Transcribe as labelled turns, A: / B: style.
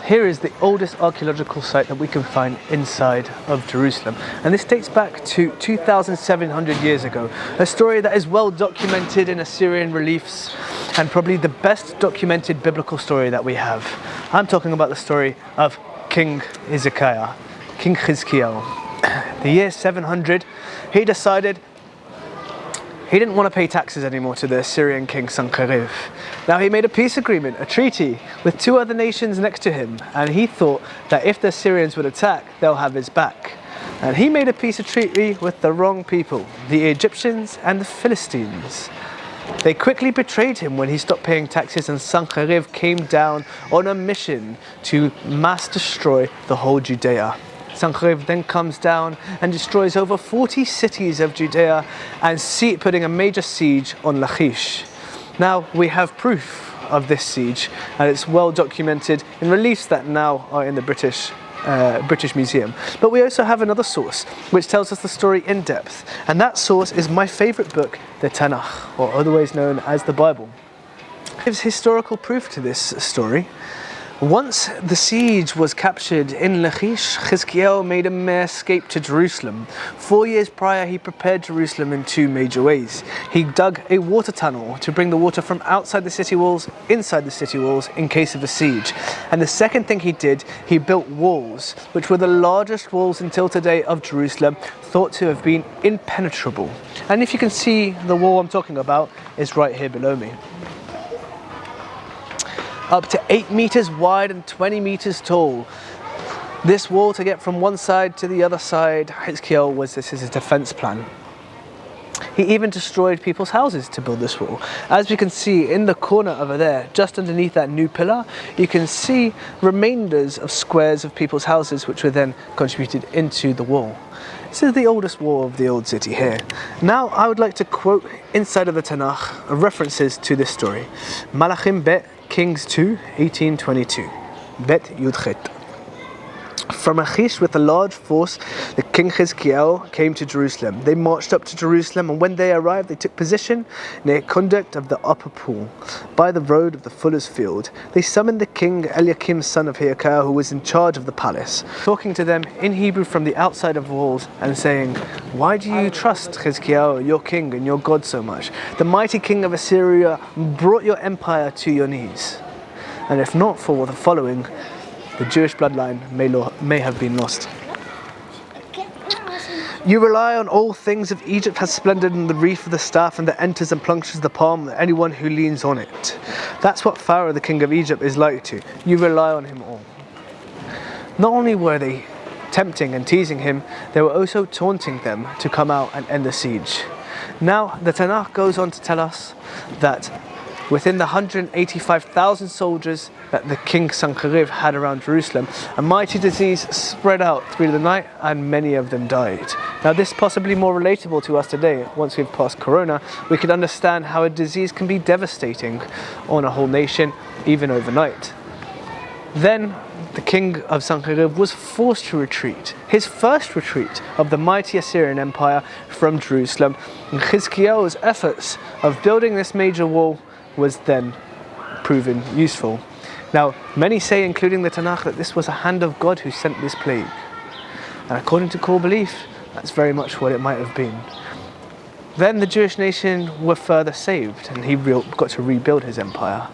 A: Here is the oldest archaeological site that we can find inside of Jerusalem, and this dates back to 2,700 years ago, a story that is well documented in Assyrian reliefs and probably the best documented biblical story that we have. I'm talking about the story of King Hezekiah, King Chizkiyahu. The year 700, he decided he didn't want to pay taxes anymore to the Assyrian king Sancherib. Now he made a peace agreement, a treaty, with two other nations next to him, and he thought that if the Assyrians would attack, they'll have his back. And he made a peace treaty with the wrong people, the Egyptians and the Philistines. They quickly betrayed him when he stopped paying taxes, and Sancherib came down on a mission to mass destroy the whole Judea. Sancherib then comes down and destroys over 40 cities of Judea and putting a major siege on Lachish. Now we have proof of this siege, and it's well documented in reliefs that now are in the British Museum. But we also have another source which tells us the story in depth, and that source is my favourite book, the Tanakh, or otherwise known as the Bible. It gives historical proof to this story. Once the siege was captured in Lachish, Chizkiyahu made a mere escape to Jerusalem. 4 years prior, he prepared Jerusalem in two major ways. He dug a water tunnel to bring the water from outside the city walls inside the city walls in case of a siege. And the second thing he did, he built walls, which were the largest walls until today of Jerusalem, thought to have been impenetrable. And if you can see, the wall I'm talking about is right here below me. Up to 8 meters wide and 20 meters tall. This wall, to get from one side to the other side, this is his defense plan. He even destroyed people's houses to build this wall. As we can see in the corner over there, just underneath that new pillar, you can see remainders of squares of people's houses which were then contributed into the wall. This is the oldest wall of the old city here. Now I would like to quote inside of the Tanakh references to this story. Malachim Bet, Kings 2, 1822. Bet Yudchet. From Achish with a large force, the king Chizkiyahu came to Jerusalem. They marched up to Jerusalem, and when they arrived, they took position near conduct of the upper pool, by the road of the fuller's field. They summoned the king Eliakim, son of Hilkiah, who was in charge of the palace, talking to them in Hebrew from the outside of walls and saying, "Why do you trust Chizkiyahu, your king and your God, so much? The mighty king of Assyria brought your empire to your knees. And if not for the following, the Jewish bloodline may have been lost. You rely on all things of Egypt has splendor in the reef of the staff and that enters and punctures the palm of anyone who leans on it." That's what Pharaoh, the king of Egypt, is like to. You rely on him all. Not only were they tempting and teasing him, they were also taunting them to come out and end the siege. Now, the Tanakh goes on to tell us that within the 185,000 soldiers that the king Sancherib had around Jerusalem, a mighty disease spread out through the night and many of them died. Now this is possibly more relatable to us today. Once we've passed Corona, we can understand how a disease can be devastating on a whole nation, even overnight. Then the king of Sancherib was forced to retreat, his first retreat of the mighty Assyrian Empire from Jerusalem, and Chizkiyahu's efforts of building this major wall was then proven useful. Now, many say, including the Tanakh, that this was a hand of God who sent this plague. And according to core belief, that's very much what it might have been. Then the Jewish nation were further saved, and he got to rebuild his empire.